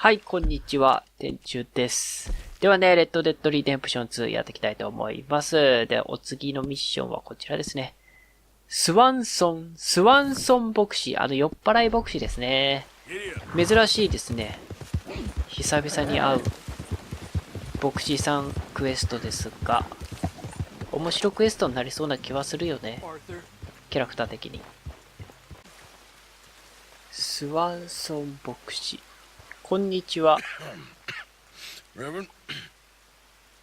はい、こんにちは。天ちゅーです。ではね、レッドデッドリデンプション2やっていきたいと思います。で、お次のミッションはこちらですね。スワンソン牧師。酔っ払い牧師ですね。珍しいですね。久々に会う牧師さんクエストですが、面白クエストになりそうな気はするよね。キャラクター的に。スワンソン牧師。こんにちは。Reverend,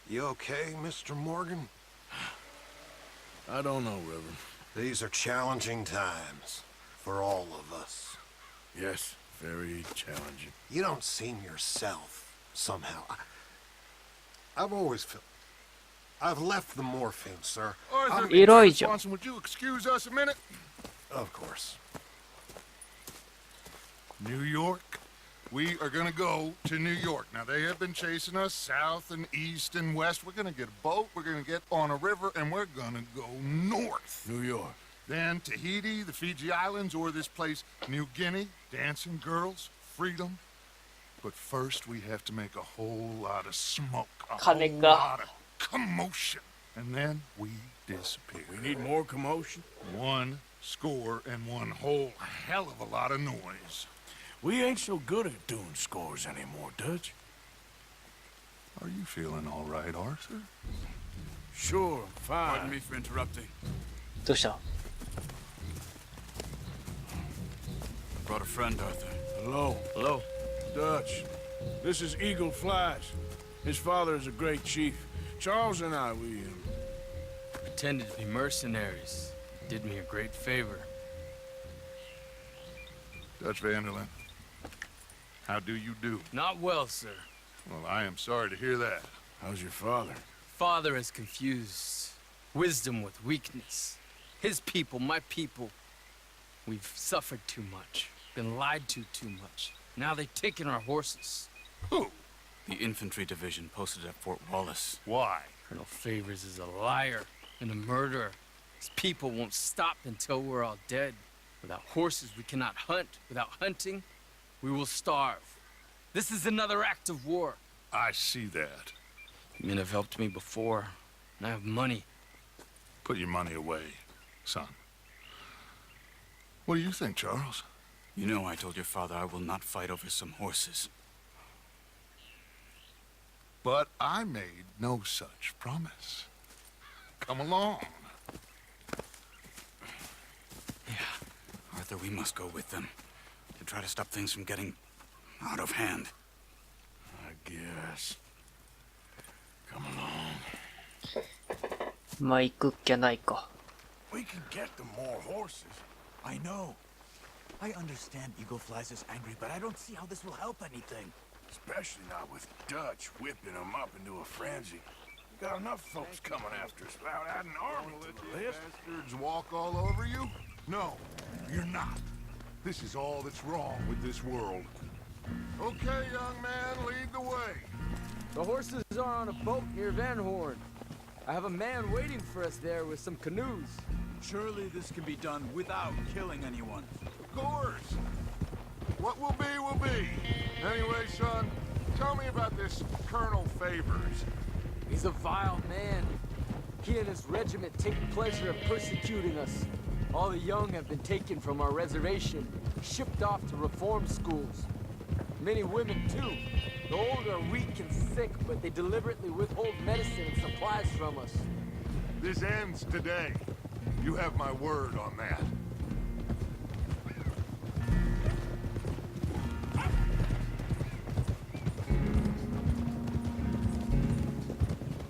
you okay, Mr. Morgan? I don't know, Reverend. These are challenging times for all of us. Yes, very challenging. You don't seem yourself, somehow. I've always felt... I've left the morphine, sir. Arthur, Elijah. Swanson, would you excuse us a minute? Of course. New York? We are gonna go to New York. Now, they have been chasing us south and east and west. We're gonna get a boat, we're gonna get on a river, and we're gonna go north. New York. Then Tahiti, the Fiji Islands, or this place, New Guinea, dancing girls, freedom. But first, we have to make a whole lot of smoke, a whole lot of commotion. And then we disappear. We need more commotion? One score and one whole hell of a lot of noise. We ain't so good at doing scores anymore, Dutch. Are you feeling all right, Arthur? Sure, fine. Pardon me for interrupting. どうした？ Brought a friend, Arthur. Hello. Hello. Dutch. This is Eagle Flies. His father is a great chief. Charles and I, we Pretended to be mercenaries. Did me a great favor. Dutch Vanderlyn, how do you do? Not well, sir. Well, I am sorry to hear that. How's your father? Father has confused wisdom with weakness. His people, my people. We've suffered too much. Been lied to too much. Now they've taken our horses. Who? The infantry division posted at Fort Wallace. Why? Colonel Favors is a liar and a murderer. His people won't stop until we're all dead. Without horses, we cannot hunt. Without hunting, we will starve. This is another act of war. I see that. Men have helped me before, and I have money. Put your money away, son. What do you think, Charles? You know I told your father I will not fight over some horses. But I made no such promise. Come along. Arthur, we must go with them to try to stop things from getting out of hand. I guess. Come along. まあ、行くっきゃないか。 We can get them more horses. I know. I understand Eagle Flies is angry, but I don't see how this will help anything. Especially not with Dutch whipping them up into a frenzy. We got enough folks coming after us without adding an army to the list. Bastards walk all over you? No, you're not. This is all that's wrong with this world. Okay, young man, lead the way. The horses are on a boat near Van Horn. I have a man waiting for us there with some canoes. Surely this can be done without killing anyone. Of course. What will be, will be. Anyway, son, tell me about this Colonel Favors. He's a vile man. He and his regiment take pleasure in persecuting us. All the young have been taken from our reservation, shipped off to reform schools. Many women, too. The old are weak and sick, but they deliberately withhold medicine and supplies from us. This ends today. You have my word on that.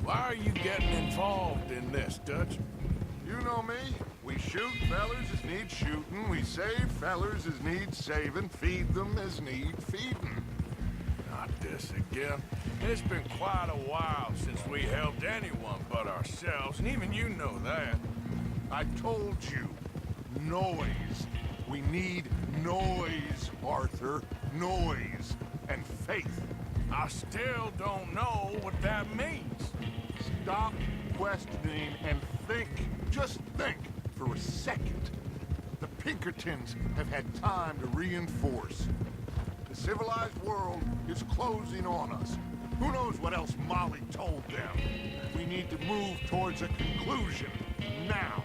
Why are you getting involved in this, Dutch? You know me. We shoot fellers as need shooting. We save fellers as need saving. Feed them as need feeding. Not this again. It's been quite a while since we helped anyone but ourselves, and even you know that. I told you. Noise. We need noise, Arthur. Noise. And faith. I still don't know what that means. Stop questioning and think. Just think for a second. The Pinkertons have had time to reinforce. The civilized world is closing on us. Who knows what else Molly told them? We need to move towards a conclusion now.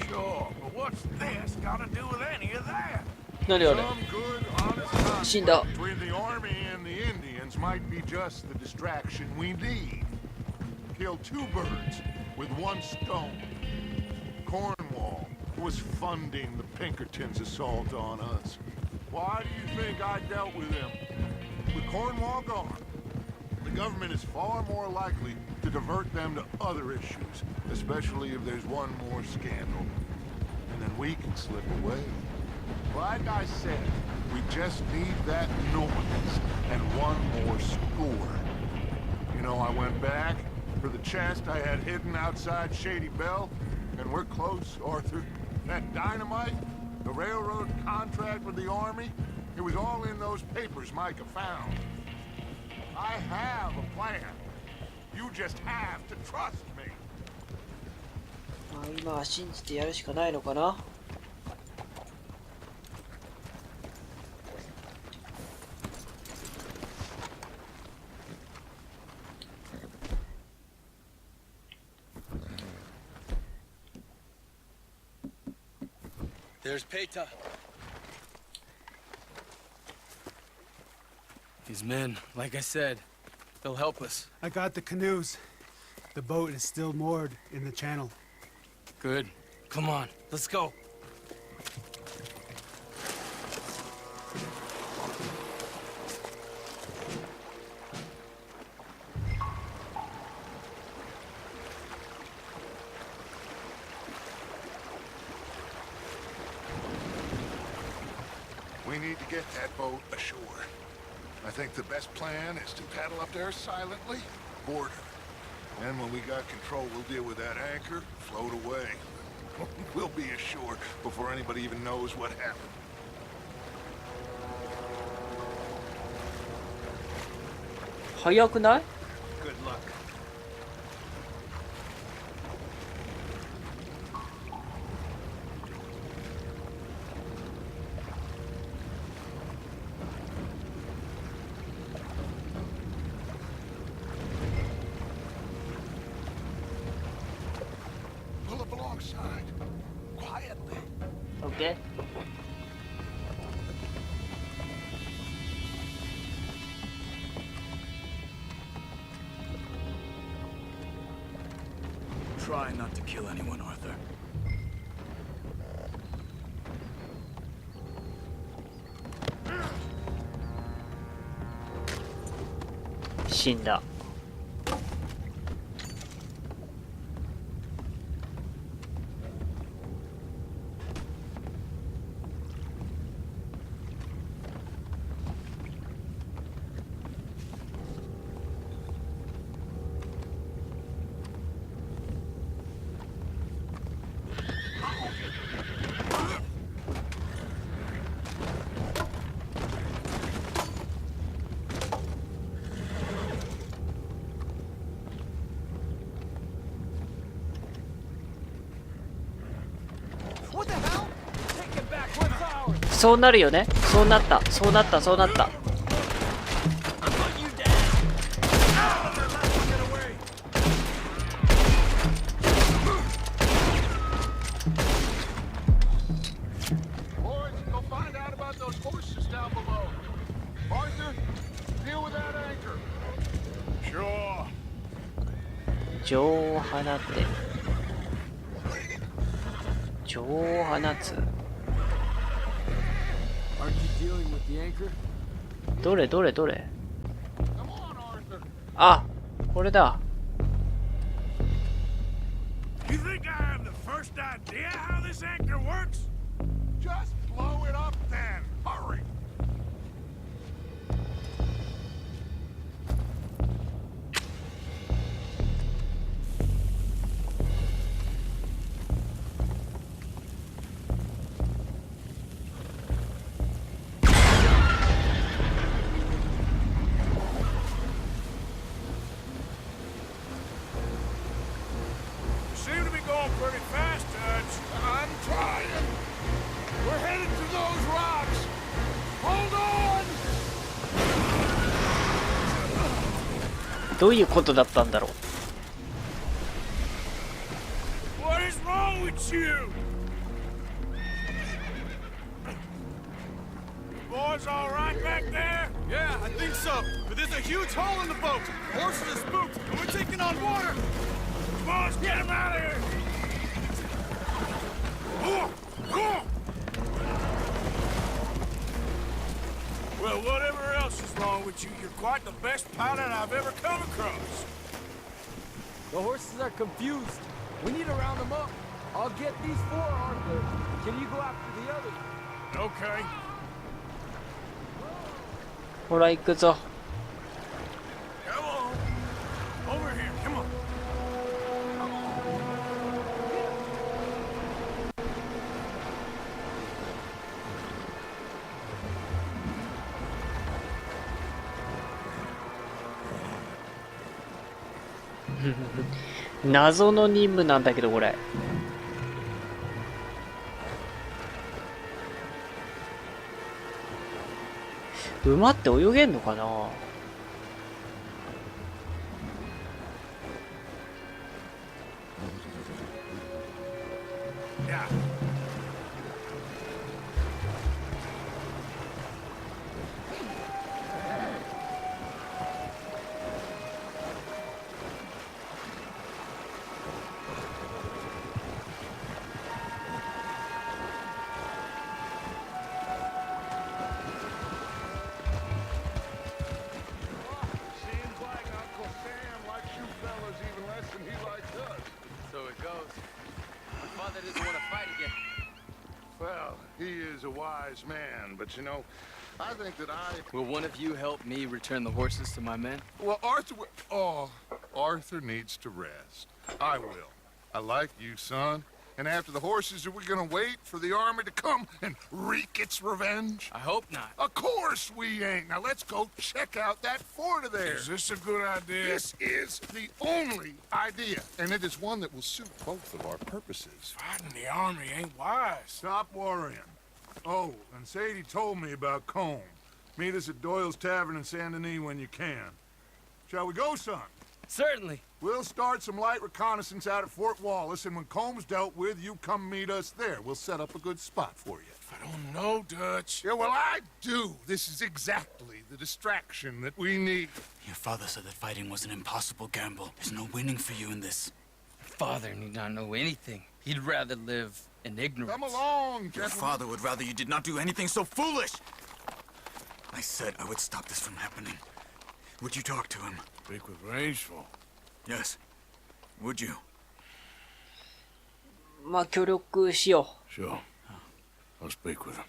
Sure, but what's this got to do with any of that? 何あれ Some good, honest 死んだ conflict between the army and the Indians might be just the distraction we need. Kill two birds with one stone. Cornwall was funding the Pinkertons' assault on us. Why do you think I dealt with him? With Cornwall gone, the government is far more likely to divert them to other issues, especially if there's one more scandal. And then we can slip away. Like I said, we just need that noise and one more score. You know, I went back for the chest I had hidden outside Shady Bell, and we're close, Arthur. That dynamite, the railroad contract with the army, it was all in those papers Micah found. I have a plan. You just have to trust me. まあ今は信じてやるしかないのかな。There's Peta. These men, like I said, they'll help us. I got the canoes. The boat is still moored in the channel. Good. Come on, let's go. We need to get that boat ashore. I think the best plan is to paddle up there silently, board her. And when we got control, we'll deal with that anchor, float away. We'll be ashore before anybody even knows what happened. Good 早くない？ Good luck. Pull up alongside. Quietly. OK。Try not to kill anyone, Arthur. 死んだ。そうなるよね。そうなった。そうなった。そうなった。Boys, go find out about those horses down below. Arthur, deal with that anchor. Sure. 情を放て。情を放つ。 Aren't you dealing with the anchor? どれどれどれ。 Come on, Arthur. あ、これだ。 You think I have the first idea how this anchor works? Just blow it up then. Hurry. You seem to be going pretty fast, Touch. I'm trying. We're headed どういうことだったんだろう。 What is wrong with you? Boys all right back there? Yeah, I think so. But there's a huge hole in the boat. Horses are spooked, and we're taking on water. Come on, let's get him out of here! Well, whatever else is wrong with you, you're quite the best pilot I've ever come across. The horses are confused. We need to round them up. I'll get these 4, Arthur. Can you go after the others? Okay. ほら行くぞ。 Come on. Over here, come on. 謎の任務なんだけど、これ。馬って泳げんのかな。 Yeah. Seems like Uncle Sam likes you fellas even less than he likes us. So it goes. My father doesn't want to fight again. Well, he is a wise man, but you know, I think that Will one of you help me return the horses to my men? Well, Arthur needs to rest. I will. I like you, son. And after the horses, are we gonna wait for the army to come and wreak its revenge? I hope not. Of course we ain't. Now let's go check out that fort of theirs. Is this a good idea? This is the only idea, and it is one that will suit both of our purposes. Fighting the army ain't wise. Stop worrying. Oh, and Sadie told me about Combe. Meet us at Doyle's Tavern in Saint Denis when you can. Shall we go, son? Certainly. We'll start some light reconnaissance out at Fort Wallace, and when Combs dealt with, you come meet us there. We'll set up a good spot for you. I don't know, Dutch. Yeah, well, I do. This is exactly the distraction that we need. Your father said that fighting was an impossible gamble. There's no winning for you in this. Father need not know anything. He'd rather live in ignorance. Come along, Your gentlemen. father would rather you did not do anything so foolish. I said I would stop this from happening. Would you talk to him? Speak with Rangeful. Yes. Would you? まあ協力しよ Sure. I'll speak with him.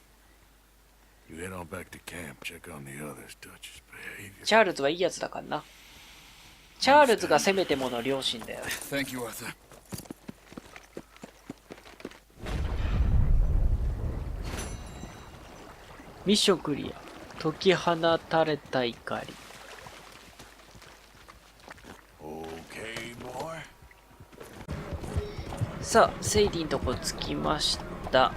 You head on back to camp, check on the others, Dutch's う。 behavior. チャールズはいいやつだからな。チャールズがせめてもの両親だよ。 Thank you, Arthur. ミッションクリア。解き放たれた怒り。 Okay, boy. さあ、セイディのとこ着きました。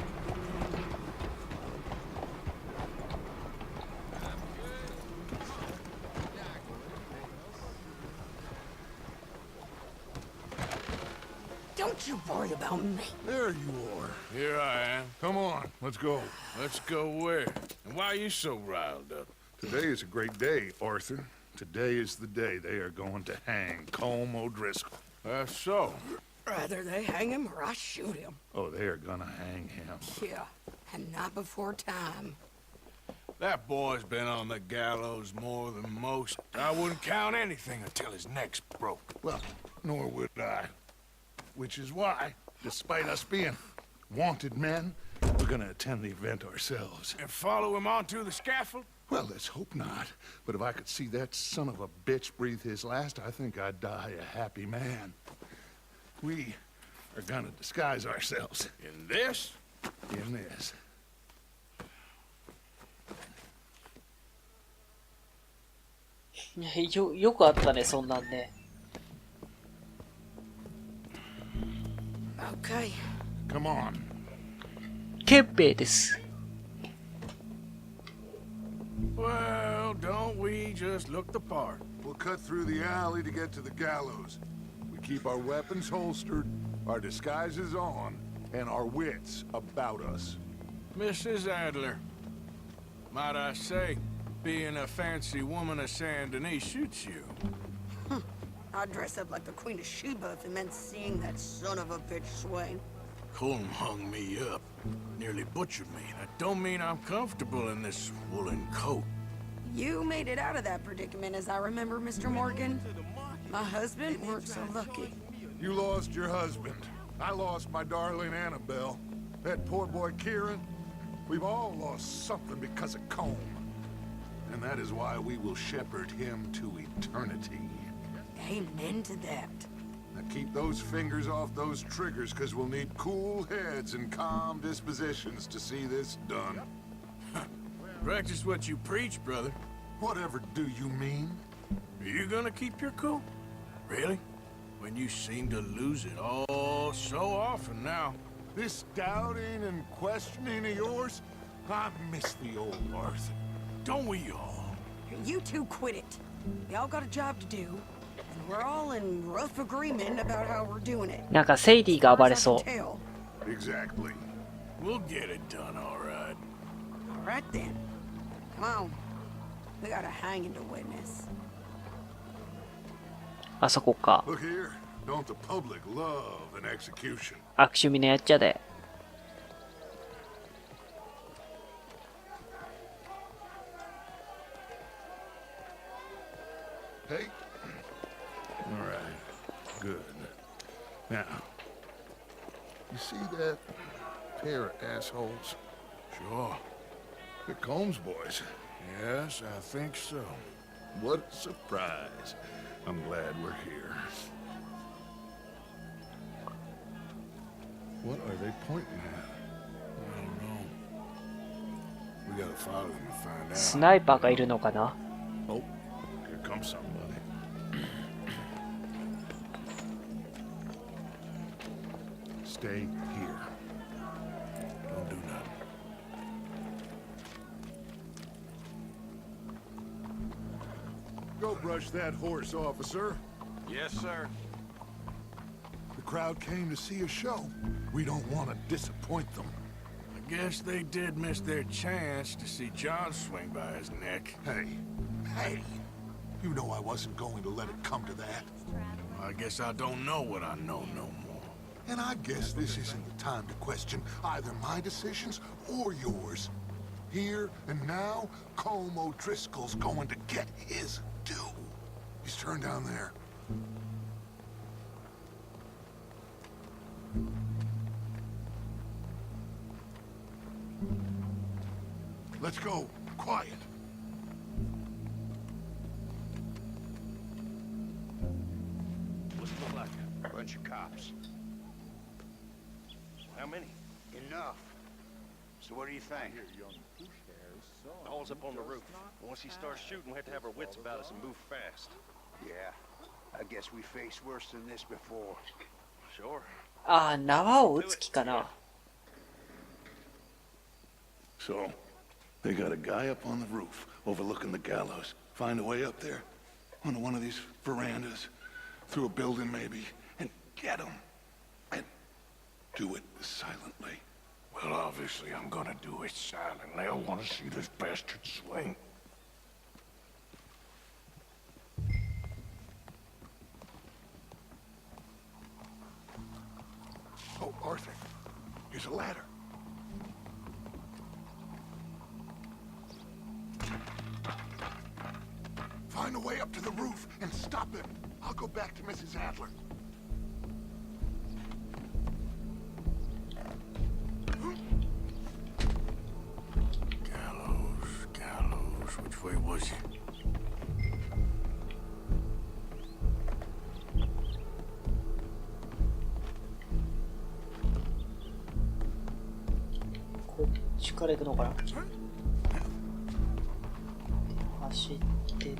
Don't you worry about me. There you are. Here I am. Come on, let's go. Let's go where? And why are you so riled up? Today is a great day, Arthur. Today is the day they are going to hang Colm O'Driscoll. That's so. Rather they hang him or I shoot him. Oh, they are gonna hang him. Yeah, and not before time. That boy's been on the gallows more than most. I wouldn't count anything until his neck's broke. Well, nor would I. Which is why, despite us being wanted men, we're gonna attend the event ourselves. And follow him onto the scaffold? Well, let's hope not. But if I could see that son of a bitch breathe his last, I think I'd die a happy man. We are gonna disguise ourselves In this? in this. よくあったね、そんなんね。 Okay. Come on. 憲兵です。 Well, don't we just look the part? We'll cut through the alley to get to the gallows. We keep our weapons holstered, our disguises on, and our wits about us. Mrs. Adler, might I say, being a fancy woman of Saint Denis suits you. I'd dress up like the Queen of Sheba if it meant seeing that son of a bitch swing. Colm hung me up, nearly butchered me. That don't mean I'm comfortable in this woolen coat. You made it out of that predicament, as I remember, Mr. Morgan. My husband weren't so lucky. You lost your husband. I lost my darling Annabelle. That poor boy Kieran. We've all lost something because of Colm. And that is why we will shepherd him to eternity. Amen to that. Now keep those fingers off those triggers, because we'll need cool heads and calm dispositions to see this done. Practice what you preach, brother. Whatever do you mean? Are you gonna keep your cool? Really? When you seem to lose it all so often now. This doubting and questioning of yours? I miss the old Arthur. Don't we all? You two quit it. We all got a job to do, and we're all in rough agreement about how we're doing it. なんかセイディが暴れそう。 Exactly. We'll get it done, all right. All right then. Come on. We got a hanging to witness. あそこか。 Look here. Don't the public love an execution? 悪趣味のやっちゃで。Hey. All right. Good. Now, you see that pair of assholes? Sure. They're Combs boys. Yes, I think so. What a surprise. I'm glad we're here. What are they pointing at? I don't know. We gotta follow them to find out. スナイパーがいるのかな。 Oh, here comes somebody. Stay here. Don't do nothing. Go brush that horse, officer. Yes, sir. The crowd came to see a show. We don't want to disappoint them. I guess they did miss their chance to see John swing by his neck. Hey, you know I wasn't going to let it come to that. I guess I don't know what I know no more. And I guess this isn't the time to question either my decisions or yours. Here and now, Colm O'Driscoll's going to get his due. He's turned down there. Let's go. Quiet. What's it look like? A bunch of cops. How many? Enough. So what do you think? All's up on the roof. Once he starts shooting, we have to have our wits about us and move fast. Yeah. I guess we faced worse than this before. Sure. ああ、縄を打つ気かな。 So, they got a guy up on the roof, overlooking the gallows. Find a way up there, onto one of these verandas, through a building maybe, and get him. And do it silently. Well, obviously I'm gonna do it silently. I want to see this bastard swing. Oh, Arthur, here's a ladder. Find a way up to the roof and stop him. I'll go back to Mrs. Adler. Gallows. Which way was he?こっちから行くのかな。走ってっ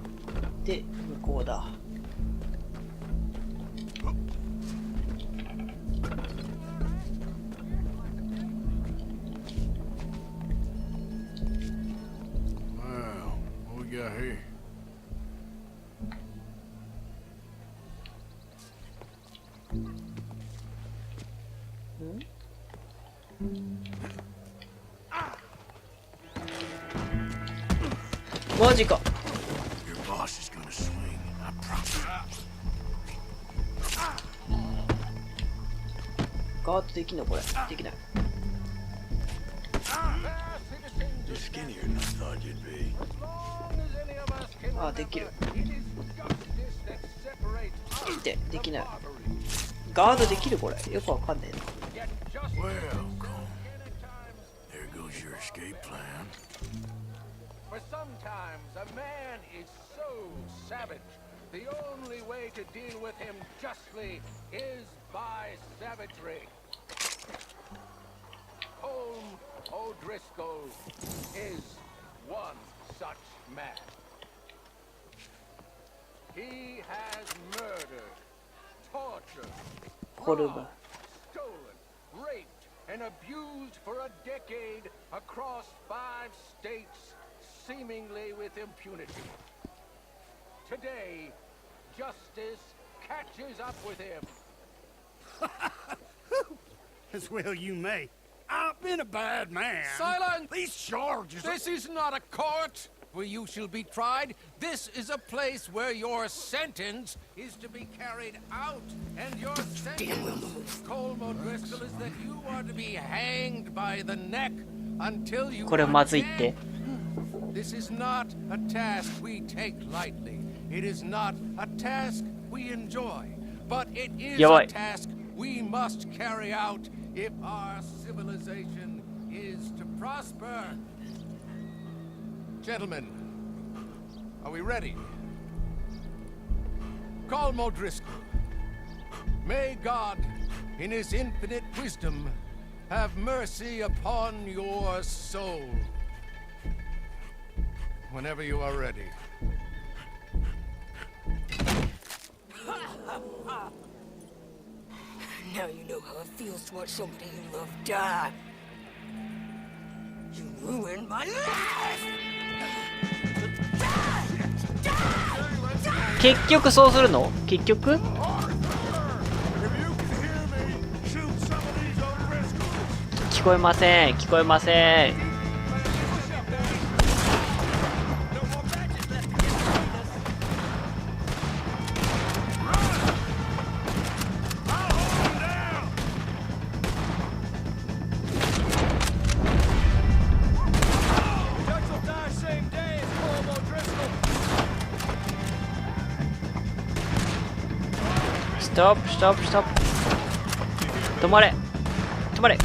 て向こうだ。Well, what we got here? マジか。 Your boss is gonna swing, I promise. ガードできんのこれ。できない。 You're skinnier than I thought you'd be. あ、できる。できない。ガードできるこれ。よくわかんねえな。 Well, there goes your escape plan. For sometimes a man is so savage, the only way to deal with him justly is by savagery. Colm O'Driscoll is one such man. He has murdered, tortured, コルム。 stolen, raped, and abused for a decade across 5 states, seemingly with impunity. Today, justice catches up with him. As well you may. I've been a bad man. Silence! These charges. This is not a court where you shall be tried. This is a place where your sentence is to be carried out. And your sentence, Colm O'Driscoll, is that you are to be hanged by the neck until you これ are まずいっ dead. て。 This is not a task we take lightly. It is not a task we enjoy. But it is やば a い。 task we must carry out if our civilization is to prosper. Gentlemen, are we ready? Colm O'Driscoll, may God, in his infinite wisdom, have mercy upon your soul. Whenever you are ready. Now you know how it feels to watch somebody you love die. You ruined my life! 結局そうするの？結局？ 聞こえません。聞こえません。 ストップストップストップ。止まれ止まれ。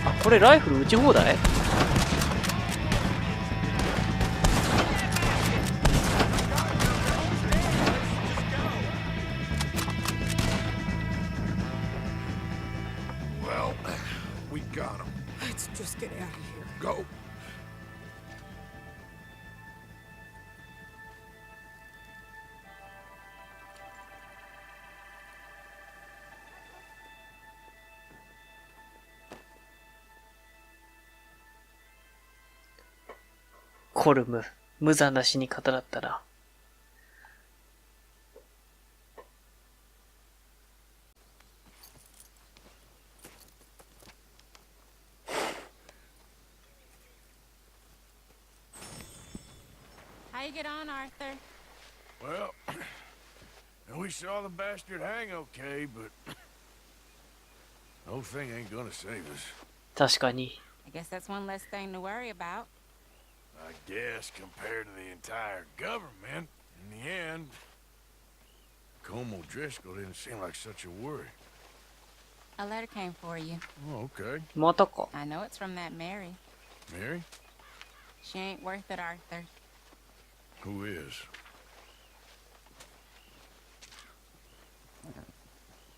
あ、これライフル撃ち放題？ Well, we got him. Let's just get out of here. Go.コルム、無残な死に方だったな。How you get on, Arthur? Well, we saw the bastard hang okay, but the whole thing ain't gonna save us. 確かに。 I guess that's one less thing to worry about. I guess compared to the entire government, in the end, Colm O'Driscoll didn't seem like such a worry. A letter came for you. Oh, okay. またか。 I know it's from that Mary. Mary? She ain't worth it, Arthur. Who is?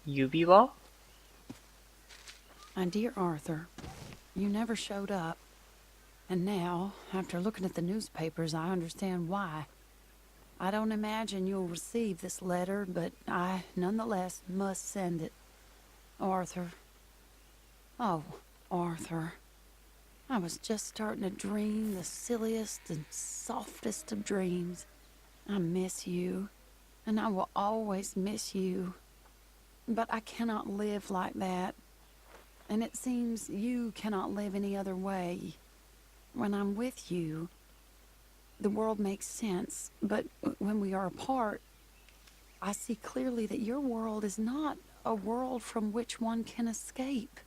指輪？ My dear Arthur, you never showed up. And now, after looking at the newspapers, I understand why. I don't imagine you'll receive this letter, but I, nonetheless, must send it. Arthur. Oh, Arthur. I was just starting to dream the silliest and softest of dreams. I miss you, and I will always miss you. But I cannot live like that. And it seems you cannot live any other way. When I'm with you, the world makes sense. But when we are apart, I see clearly that your world is not a world from which one can escape.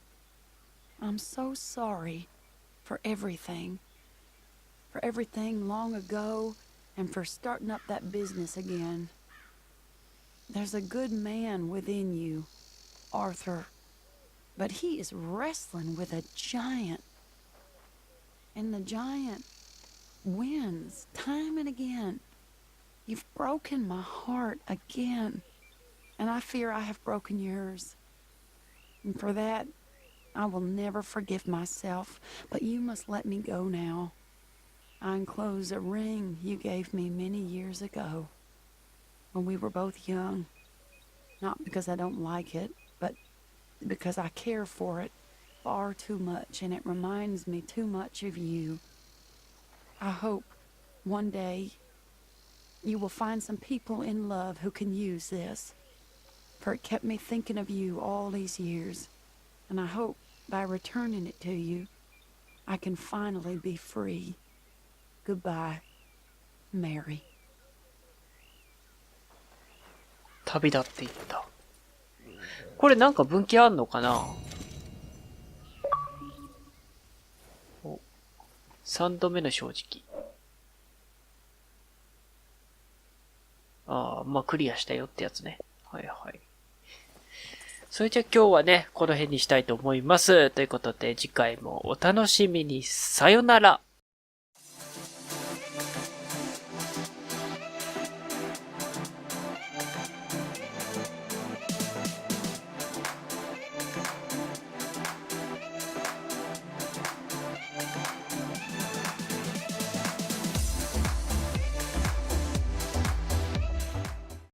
I'm so sorry for everything. For everything long ago, and for starting up that business again. There's a good man within you, Arthur. But he is wrestling with a giant. And the giant wins time and again. You've broken my heart again. And I fear I have broken yours. And for that, I will never forgive myself. But you must let me go now. I enclose a ring you gave me many years ago, when we were both young. Not because I don't like it, but because I care for it far too much, and it reminds me too much of you. I hope one day you will find some people in love who can use this, for it kept me thinking of you all these years, and I hope by returning it to you, I can finally be free. Goodbye, Mary. 旅立っていった。これなんか分岐あんのかな。お、3度目の正直。ああ、まあクリアしたよってやつね。はいはい。それじゃあ今日はね、この辺にしたいと思います。ということで次回もお楽しみに。さよなら。